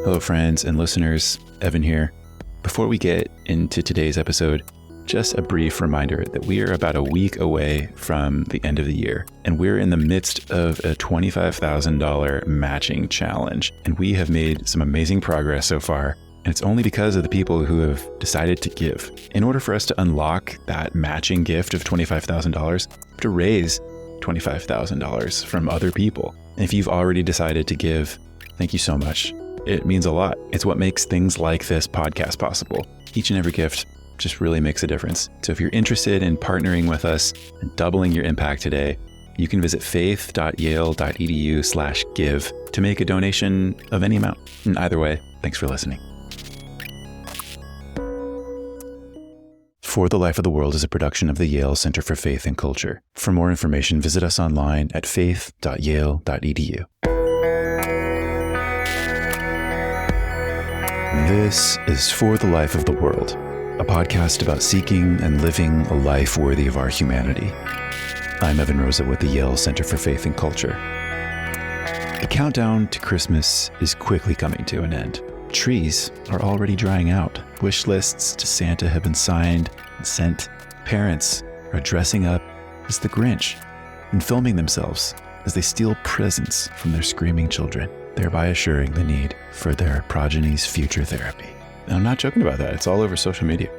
Hello, friends and listeners. Evan here. Before we get into today's episode, just a brief reminder that we are about a week away from the end of the year, and we're in the midst of a $25,000 matching challenge. And we have made some amazing progress so far, and it's only because of the people who have decided to give. In order for us to unlock that matching gift of $25,000, we have to raise $25,000 from other people. And if you've already decided to give, thank you so much. It means a lot. It's what makes things like this podcast possible. Each and every gift just really makes a difference. So if you're interested in partnering with us and doubling your impact today, you can visit faith.yale.edu/give to make a donation of any amount. And either way, thanks for listening. For the Life of the World is a production of the Yale Center for Faith and Culture. For more information, visit us online at faith.yale.edu. This is For the Life of the World, a podcast about seeking and living a life worthy of our humanity. I'm Evan Rosa with the Yale Center for Faith and Culture. The countdown to Christmas is quickly coming to an end. Trees are already drying out. Wish lists to Santa have been signed and sent. Parents are dressing up as the Grinch and filming themselves as they steal presents from their screaming children, thereby assuring the need for their progeny's future therapy. And I'm not joking about that. It's all over social media.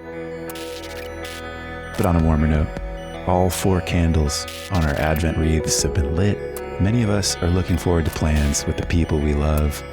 But on a warmer note, all 4 candles on our Advent wreaths have been lit. Many of us are looking forward to plans with the people we love,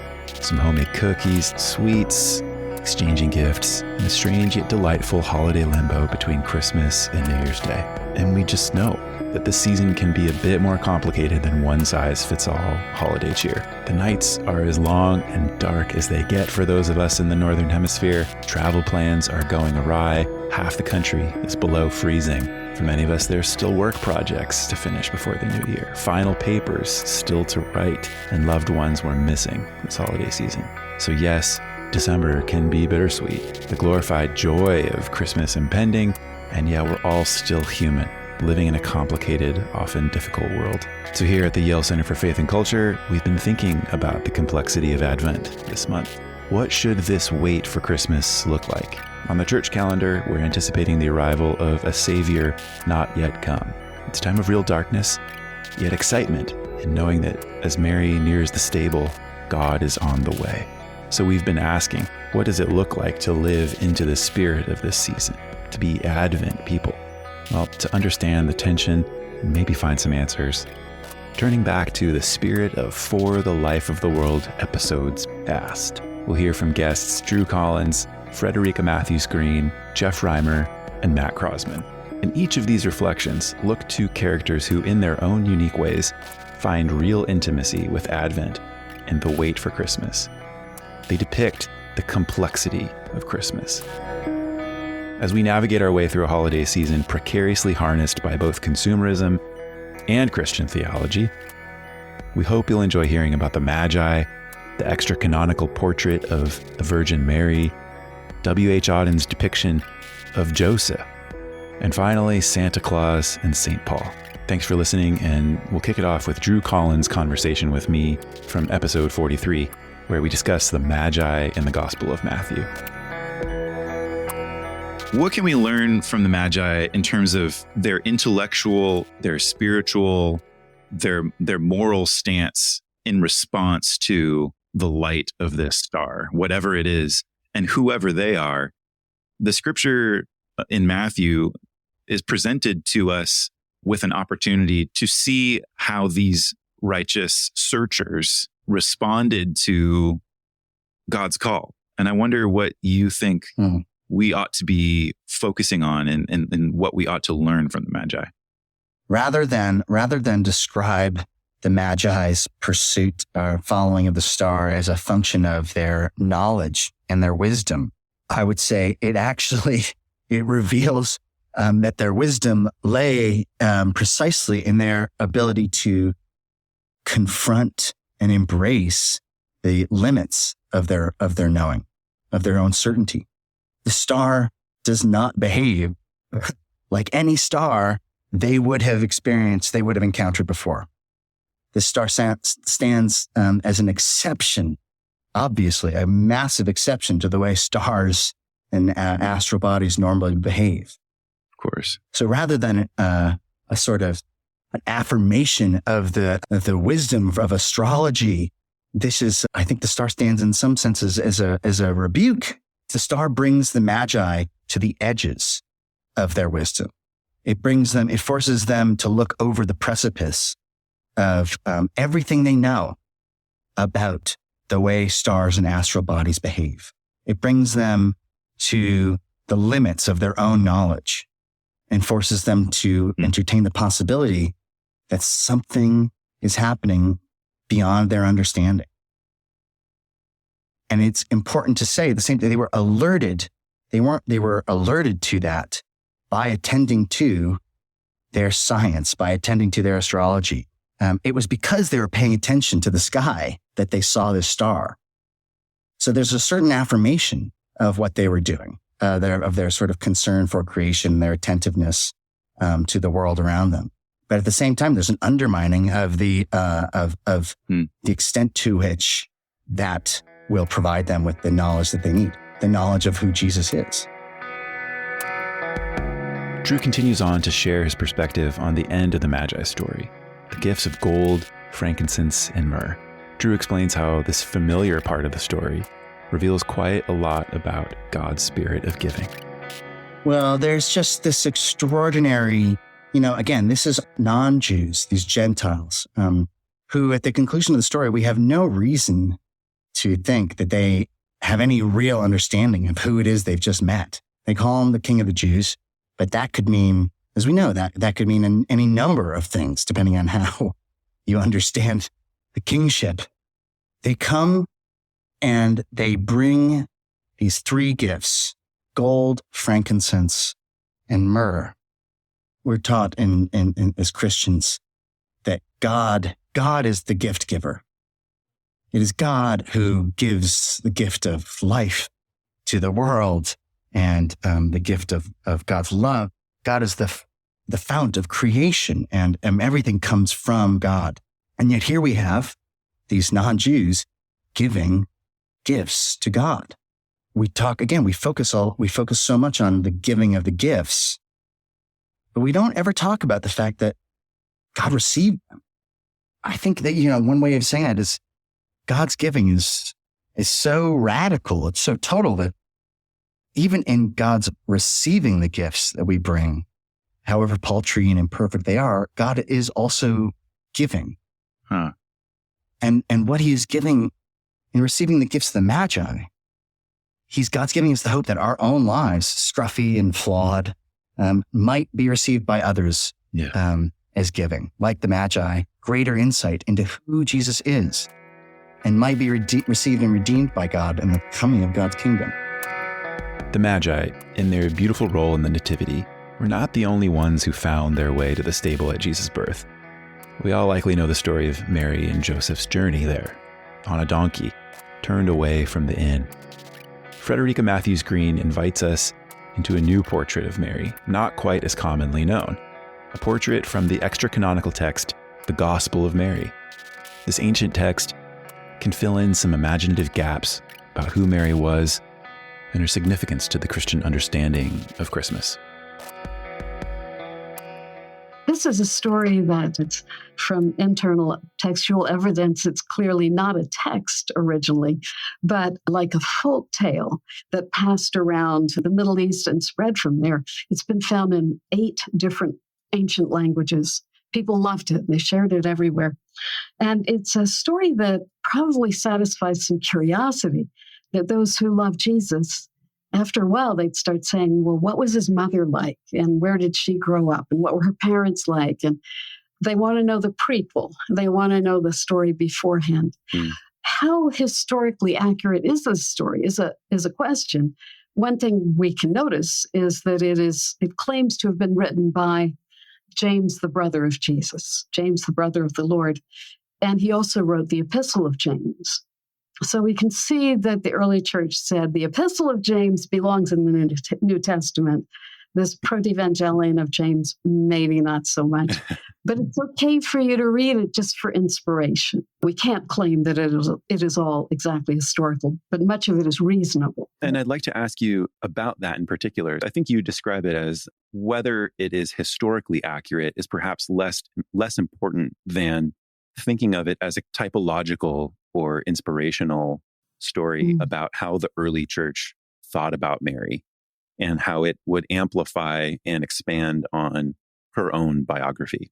some homemade cookies, sweets, exchanging gifts, and a strange yet delightful holiday limbo between Christmas and New Year's Day. And we just know that the season can be a bit more complicated than one-size-fits-all holiday cheer. The nights are as long and dark as they get for those of us in the Northern Hemisphere. Travel plans are going awry. Half the country is below freezing. For many of us, there's still work projects to finish before the new year, final papers still to write, and loved ones we're missing this holiday season. So yes, December can be bittersweet, the glorified joy of Christmas impending, and yeah, we're all still human, living in a complicated, often difficult world. So here at the Yale Center for Faith and Culture, we've been thinking about the complexity of Advent this month. What should this wait for Christmas look like? On the church calendar, we're anticipating the arrival of a Savior not yet come. It's a time of real darkness, yet excitement in knowing that as Mary nears the stable, God is on the way. So we've been asking, what does it look like to live into the spirit of this season, to be Advent people? Well, to understand the tension and maybe find some answers, turning back to the spirit of For the Life of the World episodes past. We'll hear from guests Drew Collins, Frederica Mathewes-Green, Jeff Reimer, and Matt Croasmun. And each of these reflections look to characters who, in their own unique ways, find real intimacy with Advent and the wait for Christmas. They depict the complexity of Christmas. As we navigate our way through a holiday season precariously harnessed by both consumerism and Christian theology, we hope you'll enjoy hearing about the Magi, the extra-canonical portrait of the Virgin Mary, W.H. Auden's depiction of Joseph, and finally, Santa Claus and St. Paul. Thanks for listening, and we'll kick it off with Drew Collins' conversation with me from episode 43, where we discuss the Magi in the Gospel of Matthew. What can we learn from the Magi in terms of their intellectual, their spiritual, their moral stance in response to the light of this star, whatever it is, and whoever they are? The scripture in Matthew is presented to us with an opportunity to see how these righteous searchers responded to God's call. And I wonder what you think we ought to be focusing on and what we ought to learn from the Magi. Rather than describe the Magi's pursuit or following of the star as a function of their knowledge and their wisdom, I would say it reveals that their wisdom lay precisely in their ability to confront and embrace the limits of their knowing, of their own certainty. The star does not behave like any star they would have encountered before. The star stands as an exception obviously a massive exception to the way stars and astral bodies normally behave. Of course. So rather than a sort of an affirmation of the wisdom of astrology, this is, I think the star stands in some senses as a rebuke. The star brings the Magi to the edges of their wisdom. It forces them to look over the precipice of everything they know about the way stars and astral bodies behave. It brings them to the limits of their own knowledge and forces them to entertain the possibility that something is happening beyond their understanding. And it's important to say the same thing. They were alerted. They were alerted to that by attending to their science, by attending to their astrology. It was because they were paying attention to the sky that they saw this star. So there's a certain affirmation of what they were doing, of their sort of concern for creation, their attentiveness to the world around them. But at the same time, there's an undermining of the extent to which that will provide them with the knowledge that they need, the knowledge of who Jesus is. Drew continues on to share his perspective on the end of the Magi story, the gifts of gold, frankincense, and myrrh. Drew explains how this familiar part of the story reveals quite a lot about God's spirit of giving. Well, there's just this extraordinary, again, this is non-Jews, these Gentiles, who at the conclusion of the story, we have no reason to think that they have any real understanding of who it is they've just met. They call him the King of the Jews, but that could mean, as we know, that could mean any number of things, depending on how you understand the kingship. They come and they bring these three gifts: gold, frankincense, and myrrh. We're taught as Christians that God is the gift giver. It is God who gives the gift of life to the world and the gift of God's love. God is the fount of creation, and everything comes from God. And yet here we have these non-Jews giving gifts to God. We focus so much on the giving of the gifts, but we don't ever talk about the fact that God received them. I think that, one way of saying that is God's giving is so radical, it's so total, that even in God's receiving the gifts that we bring, however paltry and imperfect they are, God is also giving. Huh. And what he is giving in receiving the gifts of the Magi, God's giving us the hope that our own lives, scruffy and flawed, might be received by others as giving, like the Magi, greater insight into who Jesus is, and might be received and redeemed by God in the coming of God's kingdom. The Magi, in their beautiful role in the Nativity, were not the only ones who found their way to the stable at Jesus' birth. We all likely know the story of Mary and Joseph's journey there, on a donkey, turned away from the inn. Frederica Mathewes-Green invites us into a new portrait of Mary, not quite as commonly known, a portrait from the extra-canonical text, the Gospel of Mary. This ancient text can fill in some imaginative gaps about who Mary was and her significance to the Christian understanding of Christmas. This is a story that it's from internal textual evidence. It's clearly not a text originally, but like a folk tale that passed around the Middle East and spread from there. It's been found in 8 different ancient languages. People loved it. They shared it everywhere. And it's a story that probably satisfies some curiosity, that those who love Jesus, after a while, they'd start saying, well, what was his mother like? And where did she grow up? And what were her parents like? And they want to know the prequel. They want to know the story beforehand. How historically accurate is this story is a question. One thing we can notice is that it claims to have been written by James, the brother of Jesus, James, the brother of the Lord. And he also wrote the Epistle of James. So we can see that the early church said the Epistle of James belongs in the New Testament. This Protevangelion of James, maybe not so much. But it's okay for you to read it just for inspiration. We can't claim that it is all exactly historical, but much of it is reasonable. And I'd like to ask you about that in particular. I think you describe it as whether it is historically accurate is perhaps less important than thinking of it as a typological or inspirational story about how the early church thought about Mary and how it would amplify and expand on her own biography.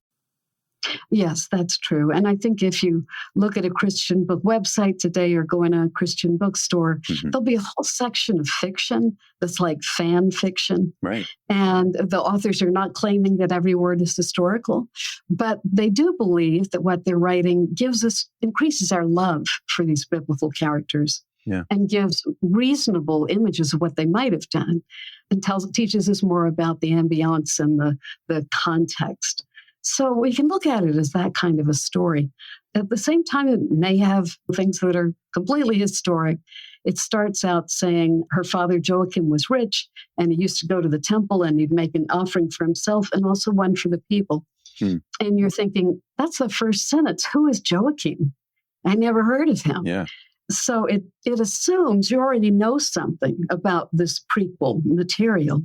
Yes, that's true. And I think if you look at a Christian book website today or go in a Christian bookstore, there'll be a whole section of fiction that's like fan fiction. Right. And the authors are not claiming that every word is historical, but they do believe that what they're writing increases our love for these biblical characters. Yeah. And gives reasonable images of what they might have done and teaches us more about the ambiance and the context. So we can look at it as that kind of a story. At the same time, it may have things that are completely historic. It starts out saying her father Joachim was rich and he used to go to the temple and he'd make an offering for himself and also one for the people. And you're thinking, that's the first sentence. Who is Joachim? I never heard of him. Yeah. So it assumes you already know something about this prequel material.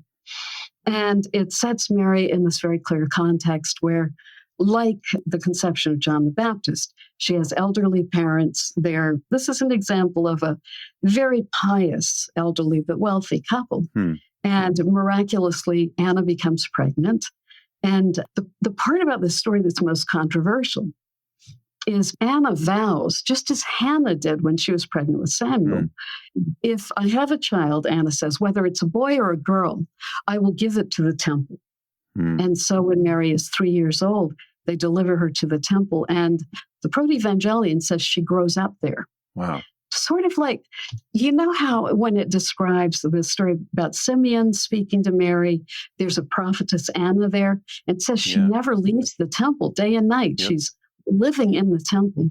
And it sets Mary in this very clear context where, like the conception of John the Baptist, she has elderly parents there. This is an example of a very pious, elderly, but wealthy couple. And miraculously, Anna becomes pregnant. And the part about this story that's most controversial is Anna vows, just as Hannah did when she was pregnant with Samuel, if I have a child, Anna says, whether it's a boy or a girl, I will give it to the temple. And so when Mary is 3 years old, they deliver her to the temple. And the Protevangelion says she grows up there. Wow. Sort of like, you know how when it describes the story about Simeon speaking to Mary, there's a prophetess Anna there. It says she never leaves the temple day and night. She's living in the temple.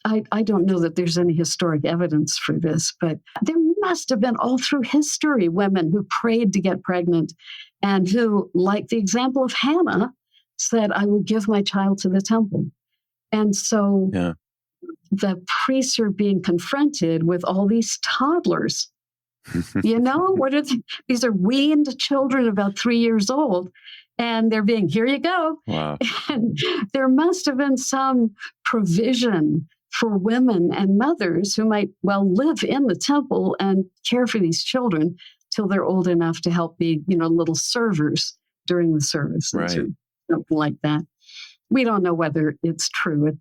I don't know that there's any historic evidence for this, but there must have been all through history women who prayed to get pregnant and who, like the example of Hannah, said, I will give my child to the temple. And so the priests are being confronted with all these toddlers. You know, these are weaned children about 3 years old. And they're being, here you go. Wow. And there must have been some provision for women and mothers who might well live in the temple and care for these children till they're old enough to help be, little servers during the services or something like that. We don't know whether it's true.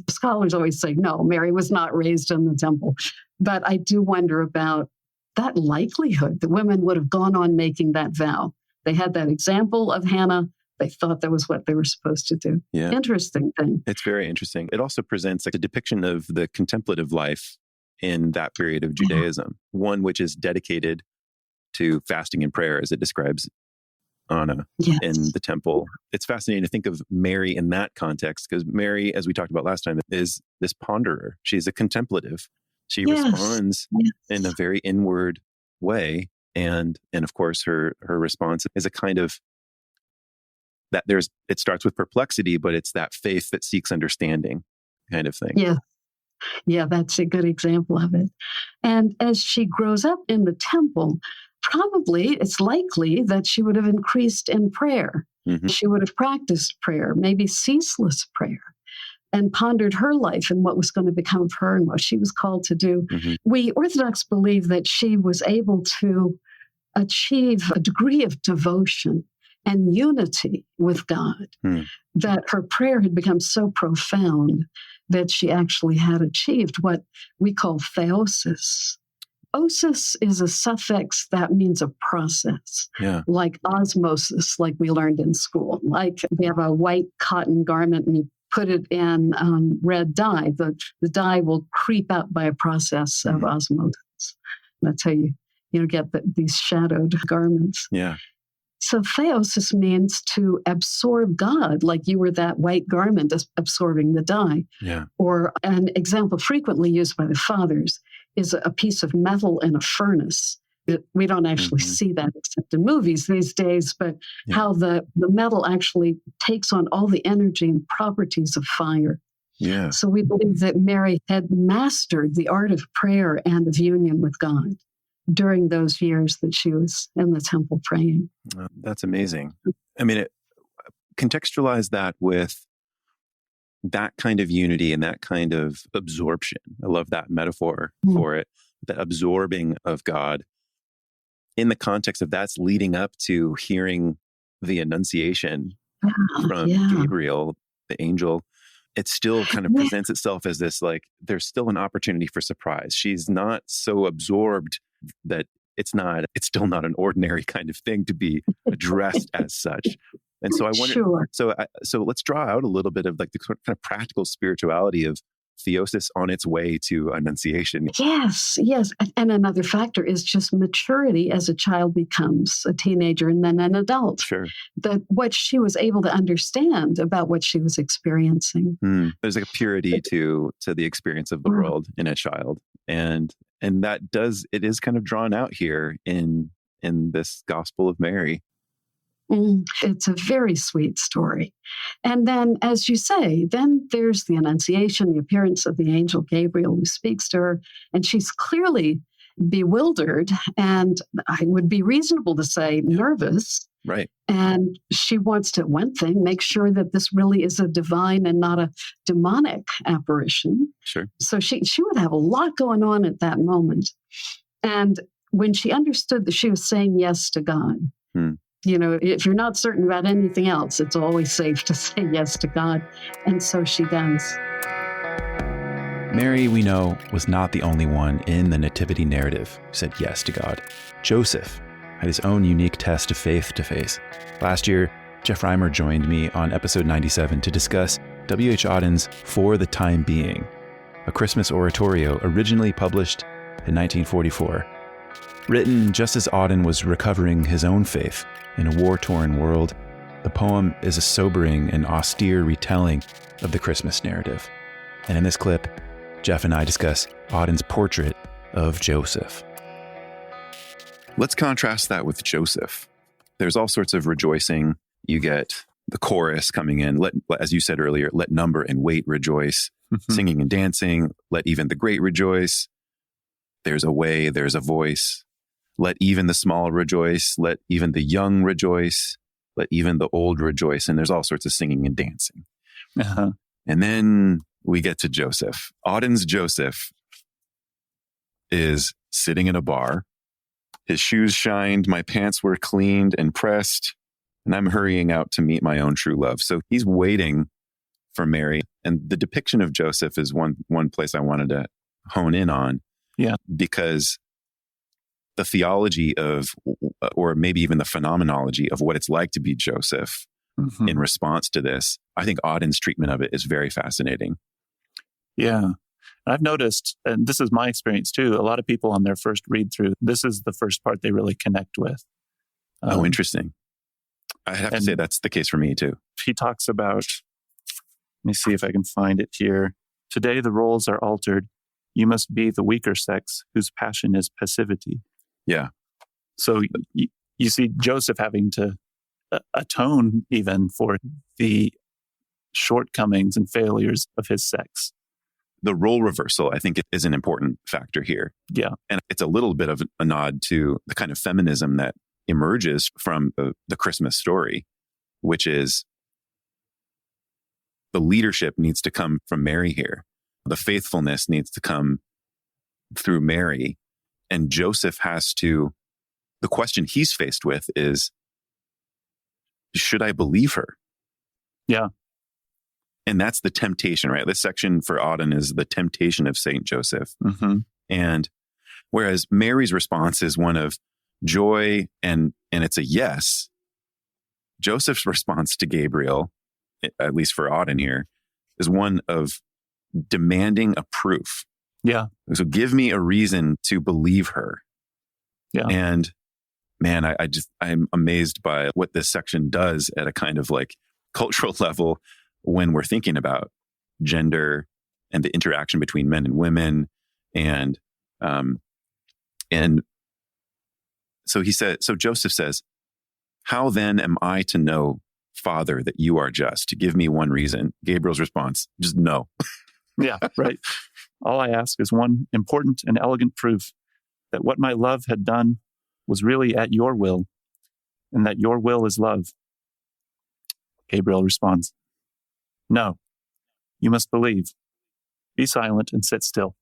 Scholars always say, no, Mary was not raised in the temple. But I do wonder about that likelihood that women would have gone on making that vow. They had that example of Hannah. They thought that was what they were supposed to do. Yeah. Interesting thing. It's very interesting. It also presents a depiction of the contemplative life in that period of Judaism, one which is dedicated to fasting and prayer, as it describes Anna in the temple. It's fascinating to think of Mary in that context, because Mary, as we talked about last time, is this ponderer. She's a contemplative. She responds in a very inward way. And of course, her response is a kind of that it starts with perplexity, but it's that faith that seeks understanding kind of thing. Yeah. Yeah, that's a good example of it. And as she grows up in the temple, probably it's likely that she would have increased in prayer. She would have practiced prayer, maybe ceaseless prayer, and pondered her life and what was going to become of her and what she was called to do. We Orthodox believe that she was able to achieve a degree of devotion and unity with God, that her prayer had become so profound that she actually had achieved what we call theosis. Osis is a suffix that means a process, like osmosis, like we learned in school. Like we have a white cotton garment and you put it in red dye. The dye will creep up by a process of osmosis. That's how you get these shadowed garments. Yeah. So theosis means to absorb God, like you were that white garment absorbing the dye. Yeah. Or an example frequently used by the fathers is a piece of metal in a furnace We don't actually see that except in movies these days, but how the metal actually takes on all the energy and properties of fire. Yeah. So we believe that Mary had mastered the art of prayer and of union with God during those years that she was in the temple praying. That's amazing. I mean, contextualize that with that kind of unity and that kind of absorption. I love that metaphor for it, the absorbing of God in the context of that's leading up to hearing the Annunciation from Gabriel, the angel. It still kind of presents itself as this, like, there's still an opportunity for surprise. She's not so absorbed that it's still not an ordinary kind of thing to be addressed as such. And so I wonder, so let's draw out a little bit of like the kind of practical spirituality of theosis on its way to Annunciation. Yes. And another factor is just maturity as a child becomes a teenager and then an adult. Sure. That what she was able to understand about what she was experiencing. There's like a purity to the experience of the world in a child. And it is kind of drawn out here in this Gospel of Mary. It's a very sweet story. And then, as you say, then there's the Annunciation, the appearance of the angel Gabriel who speaks to her, and she's clearly bewildered, and I would be reasonable to say nervous. Right. And she wants to, one thing, make sure that this really is a divine and not a demonic apparition. Sure. So she would have a lot going on at that moment. And when she understood that she was saying yes to God, if you're not certain about anything else, it's always safe to say yes to God. And so she does. Mary, we know, was not the only one in the nativity narrative who said yes to God. Joseph had his own unique test of faith to face. Last year, Jeff Reimer joined me on episode 97 to discuss W.H. Auden's For the Time Being, a Christmas oratorio originally published in 1944. Written just as Auden was recovering his own faith in a war-torn world, the poem is a sobering and austere retelling of the Christmas narrative. And in this clip, Jeff and I discuss Auden's portrait of Joseph. Let's contrast that with Joseph. There's all sorts of rejoicing. You get the chorus coming in, as you said earlier, let number and weight rejoice, singing and dancing, let even the great rejoice. There's a way, there's a voice. Let even the small rejoice, let even the young rejoice, let even the old rejoice. And there's all sorts of singing and dancing. And then we get to Joseph. Auden's Joseph is sitting in a bar. His shoes shined, my pants were cleaned and pressed, and I'm hurrying out to meet my own true love. So he's waiting for Mary. And the depiction of Joseph is one place I wanted to hone in on. Yeah. Because the theology of, or maybe even the phenomenology of what it's like to be Joseph in response to this, I think Auden's treatment of it is very fascinating. Yeah. I've noticed, and this is my experience too, a lot of people on their first read through, this is the first part they really connect with. Interesting. I have to say that's the case for me too. He talks about, let me see if I can find it here. Today the roles are altered. You must be the weaker sex whose passion is passivity. Yeah. So you see Joseph having to atone even for the shortcomings and failures of his sex. The role reversal, I think, is an important factor here. Yeah. And it's a little bit of a nod to the kind of feminism that emerges from the Christmas story, which is the leadership needs to come from Mary here. The faithfulness needs to come through Mary. And Joseph the question he's faced with is, should I believe her? Yeah. And that's the temptation, right? This section for Auden is the temptation of Saint Joseph. And whereas Mary's response is one of joy and it's a yes, Joseph's response to Gabriel, at least for Auden here, is one of demanding a proof. Yeah. So give me a reason to believe her. Yeah. And man, I'm amazed by what this section does at a kind of like cultural level when we're thinking about gender and the interaction between men and women and So Joseph says, "How then am I to know, Father, that you are just? To give me one reason." Gabriel's response, just no. Yeah, right. All I ask is one important and elegant proof that what my love had done was really at your will, and that your will is love. Gabriel responds, "No, you must believe. Be silent and sit still."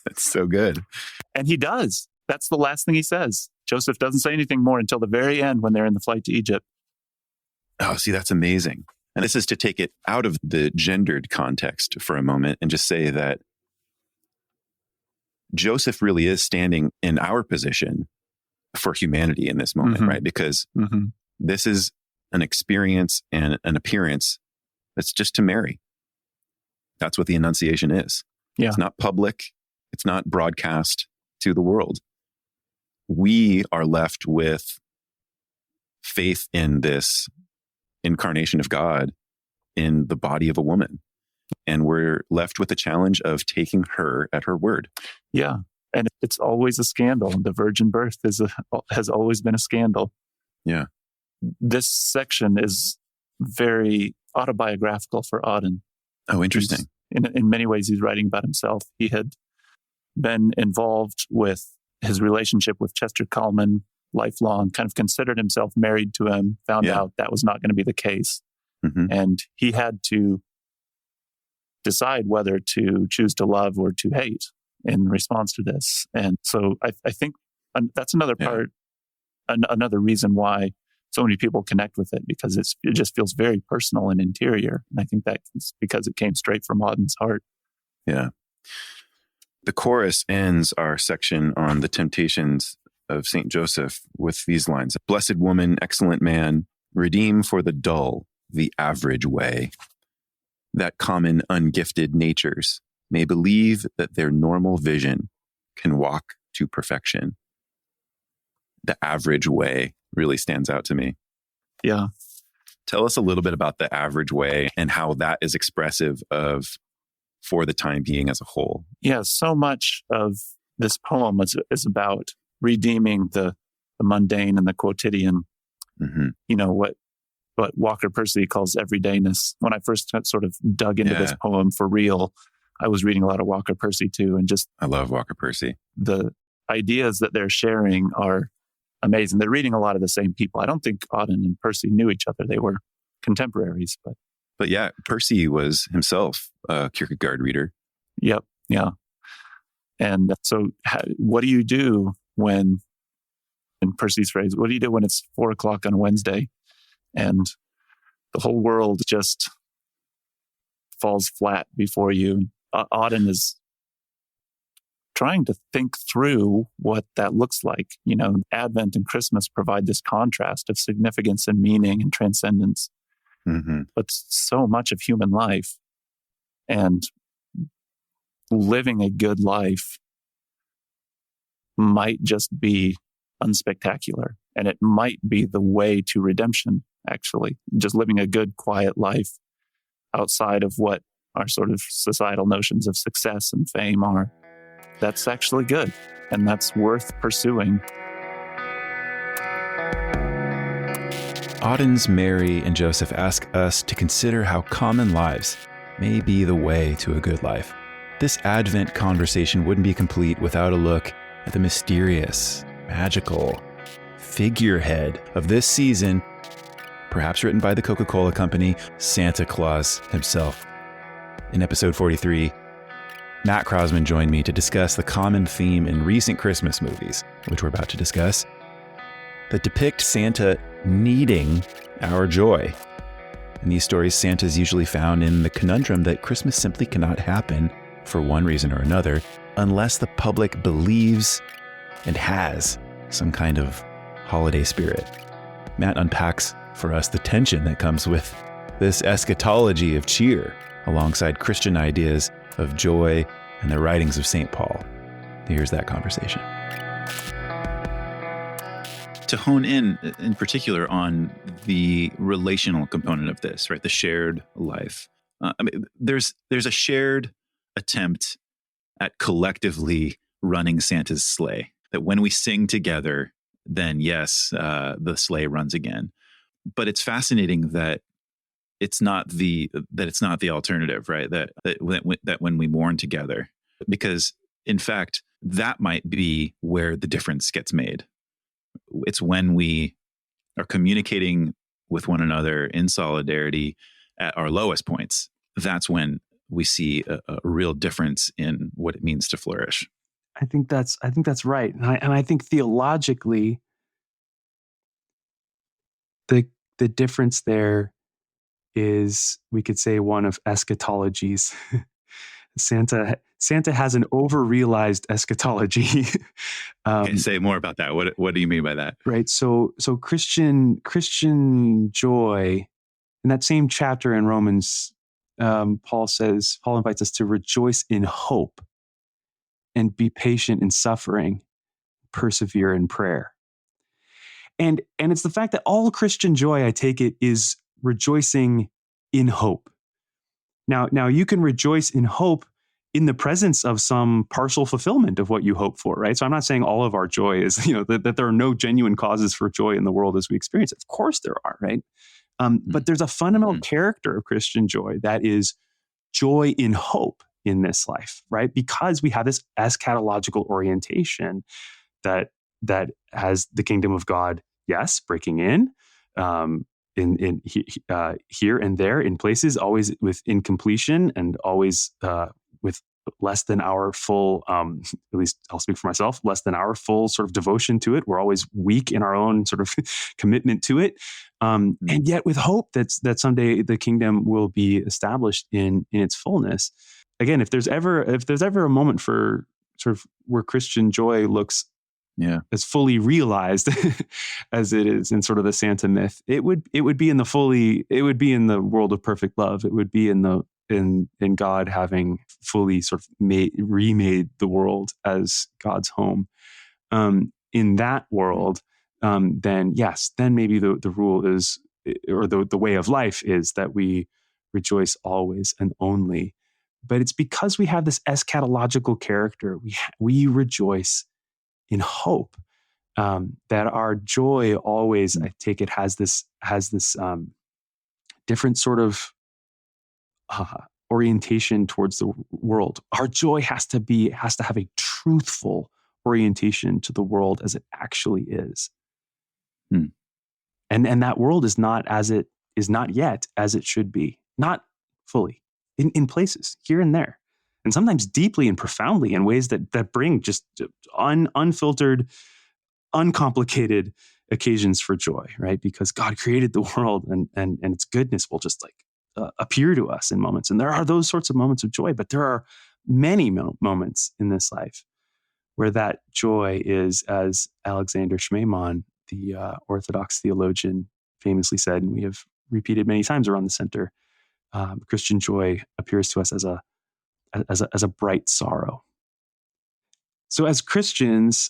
That's so good. And he does. That's the last thing he says. Joseph doesn't say anything more until the very end when they're in the flight to Egypt. Oh, see, that's amazing. And this is to take it out of the gendered context for a moment and just say that Joseph really is standing in our position for humanity in this moment, right? Because this is an experience and an appearance that's just to Mary. That's what the Annunciation is. Yeah. It's not public. It's not broadcast to the world. We are left with faith in this incarnation of God in the body of a woman. And we're left with the challenge of taking her at her word. Yeah. And it's always a scandal. The virgin birth has always been a scandal. Yeah. This section is very autobiographical for Auden. Oh, interesting. In many ways, he's writing about himself. He had been involved with his relationship with Chester Kallman lifelong, kind of considered himself married to him, found out that was not going to be the case. And he had to decide whether to choose to love or to hate in response to this. And so I think that's another part, another reason why so many people connect with it, because it just feels very personal and interior. And I think that's because it came straight from Auden's heart. Yeah. The chorus ends our section on the temptations of St. Joseph with these lines: "Blessed woman, excellent man, redeem for the dull the average way, that common ungifted natures may believe that their normal vision can walk to perfection." The average way really stands out to me. Yeah. Tell us a little bit about the average way and how that is expressive of for the time being as a whole. Yeah, so much of this poem is about redeeming the mundane and the quotidian. You know, what Walker Percy calls everydayness. When I first sort of dug into this poem for real, I was reading a lot of Walker Percy too. And I love Walker Percy. The ideas that they're sharing are amazing. They're reading a lot of the same people. I don't think Auden and Percy knew each other. They were contemporaries, but yeah, Percy was himself a Kierkegaard reader. Yep. Yeah. And so what do you do when, in Percy's phrase, what do you do when it's 4:00 on a Wednesday and the whole world just falls flat before you? Auden is trying to think through what that looks like. You know, Advent and Christmas provide this contrast of significance and meaning and transcendence. But so much of human life and living a good life might just be unspectacular. And it might be the way to redemption, actually. Just living a good, quiet life outside of what our sort of societal notions of success and fame are. That's actually good. And that's worth pursuing. Auden's Mary and Joseph ask us to consider how common lives may be the way to a good life. This Advent conversation wouldn't be complete without a look at the mysterious, magical figurehead of this season, perhaps written by the Coca-Cola Company, Santa Claus himself. In episode 43, Matt Croasmun joined me to discuss the common theme in recent Christmas movies, which we're about to discuss, that depict Santa needing our joy. In these stories, Santa is usually found in the conundrum that Christmas simply cannot happen for one reason or another unless the public believes and has some kind of holiday spirit. Matt unpacks for us the tension that comes with this eschatology of cheer alongside Christian ideas of joy and the writings of St. Paul. Here's that conversation. To hone in particular on the relational component of this, right? The shared life. There's a shared attempt at collectively running Santa's sleigh. that when we sing together, then yes, the sleigh runs again. But it's fascinating that it's not the alternative, right? That when we mourn together, because in fact, that might be where the difference gets made. It's when we are communicating with one another in solidarity at our lowest points. That's when we see a real difference in what it means to flourish. I think that's right. And I think theologically, the difference there is, we could say, one of eschatologies. Santa has an over-realized eschatology. Okay, say more about that. What do you mean by that? Right. So Christian joy, in that same chapter in Romans, Paul invites us to rejoice in hope and be patient in suffering, persevere in prayer. And it's the fact that all Christian joy, I take it, is rejoicing in hope. Now you can rejoice in hope in the presence of some partial fulfillment of what you hope for, right? So I'm not saying all of our joy is, that there are no genuine causes for joy in the world as we experience it. Of course there are, right? But there's a fundamental character of Christian joy that is joy in hope in this life, right? Because we have this eschatological orientation that has the kingdom of God, yes, breaking in here and there in places, always with incompletion and always with less than our full, at least I'll speak for myself, less than our full sort of devotion to it. We're always weak in our own sort of commitment to it. And yet with hope that someday the kingdom will be established in its fullness. Again, if there's ever a moment for sort of where Christian joy looks as fully realized as it is in sort of the Santa myth, it would be in the world of perfect love. It would be in God having fully sort of remade the world as God's home. In that world, then maybe the rule is, or the way of life is, that we rejoice always and only. But it's because we have this eschatological character. We rejoice in hope, that our joy always, I take it, has this different sort of orientation towards the world. Our joy has to have a truthful orientation to the world as it actually is. And that world is not yet as it should be, not fully, in places here and there. And sometimes deeply and profoundly in ways that bring just unfiltered, uncomplicated occasions for joy, right? Because God created the world and its goodness will just appear to us in moments. And there are those sorts of moments of joy, but there are many moments in this life where that joy is, as Alexander Schmemann, the Orthodox theologian, famously said, and we have repeated many times around the center, Christian joy appears to us as a bright sorrow. So as Christians,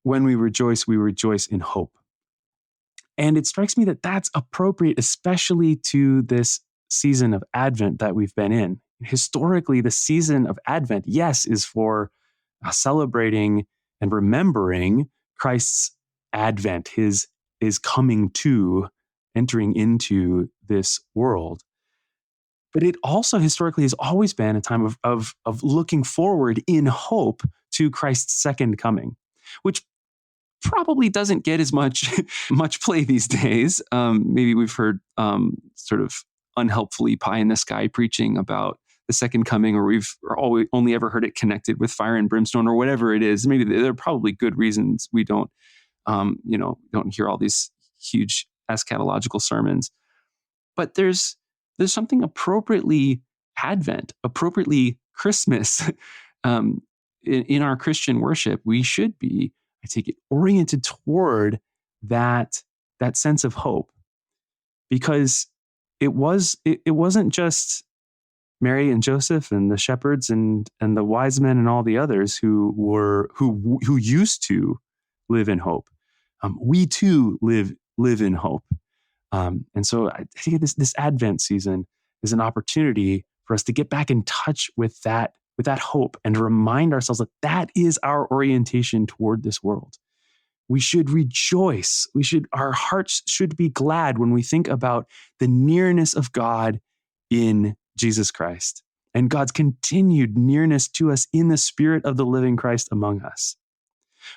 when we rejoice in hope. And it strikes me that that's appropriate, especially to this season of Advent that we've been in. Historically, the season of Advent, yes, is for celebrating and remembering Christ's advent, his coming to, entering into this world. But it also historically has always been a time of looking forward in hope to Christ's second coming, which probably doesn't get as much play these days. Maybe we've heard sort of unhelpfully pie in the sky preaching about the second coming, or we've only ever heard it connected with fire and brimstone, or whatever it is. Maybe there are probably good reasons we don't hear all these huge eschatological sermons. But there's something appropriately Advent, appropriately Christmas in our Christian worship. We should be, I take it, oriented toward that sense of hope, because it wasn't just Mary and Joseph and the shepherds and the wise men and all the others who used to live in hope. We too live in hope. And so I think this Advent season is an opportunity for us to get back in touch with that with that hope and to remind ourselves that that is our orientation toward this world. We should rejoice. Our hearts should be glad when we think about the nearness of God in Jesus Christ and God's continued nearness to us in the Spirit of the living Christ among us.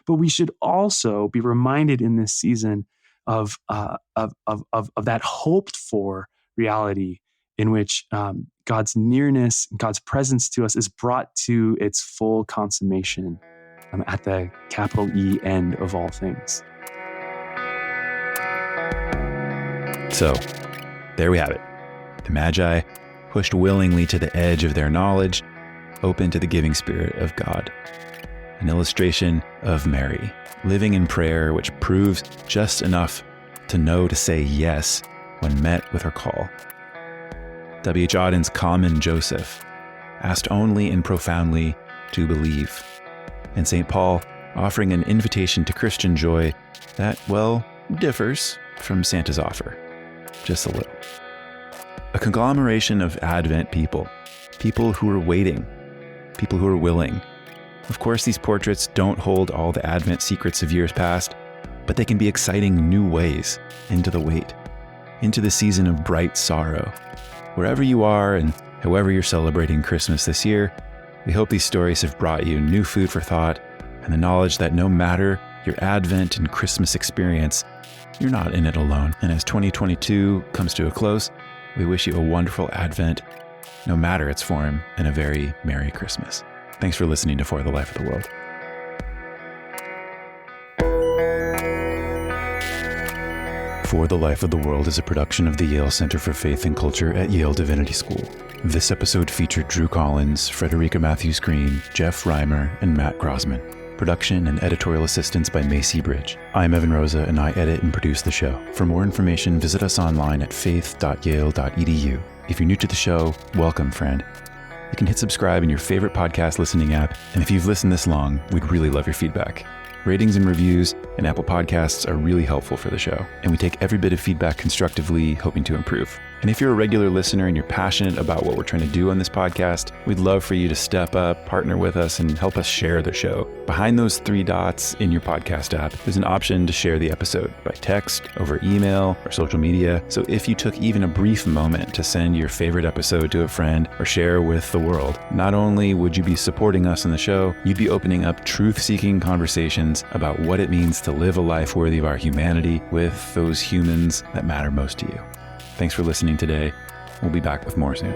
But we should also be reminded in this season of that hoped for reality in which God's nearness, God's presence to us is brought to its full consummation at the capital E end of all things. So, there we have it. The Magi, pushed willingly to the edge of their knowledge, open to the giving Spirit of God. An illustration of Mary, living in prayer, which proves just enough to know to say yes when met with her call. W.H. Auden's common Joseph, asked only and profoundly to believe. And St. Paul offering an invitation to Christian joy that, well, differs from Santa's offer, just a little. A conglomeration of Advent people who are waiting, people who are willing. Of course, these portraits don't hold all the Advent secrets of years past, but they can be exciting new ways into the wait, into the season of bright sorrow. Wherever you are and however you're celebrating Christmas this year, we hope these stories have brought you new food for thought and the knowledge that no matter your Advent and Christmas experience, you're not in it alone. And as 2022 comes to a close, we wish you a wonderful Advent, no matter its form, and a very Merry Christmas. Thanks for listening to For the Life of the World. For the Life of the World is a production of the Yale Center for Faith and Culture at Yale Divinity School. This episode featured Drew Collins, Frederica Mathewes-Green, Jeff Reimer, and Matt Croasmun. Production and editorial assistance by Macy Bridge. I'm Evan Rosa, and I edit and produce the show. For more information, visit us online at faith.yale.edu. If you're new to the show, welcome, friend. You can hit subscribe in your favorite podcast listening app, and if you've listened this long, we'd really love your feedback. Ratings and reviews and Apple Podcasts are really helpful for the show, and we take every bit of feedback constructively, hoping to improve. And if you're a regular listener and you're passionate about what we're trying to do on this podcast, we'd love for you to step up, partner with us, and help us share the show. Behind those 3 dots in your podcast app, there's an option to share the episode by text, over email, or social media. So if you took even a brief moment to send your favorite episode to a friend or share with the world, not only would you be supporting us in the show, you'd be opening up truth-seeking conversations about what it means to live a life worthy of our humanity with those humans that matter most to you. Thanks for listening today. We'll be back with more soon.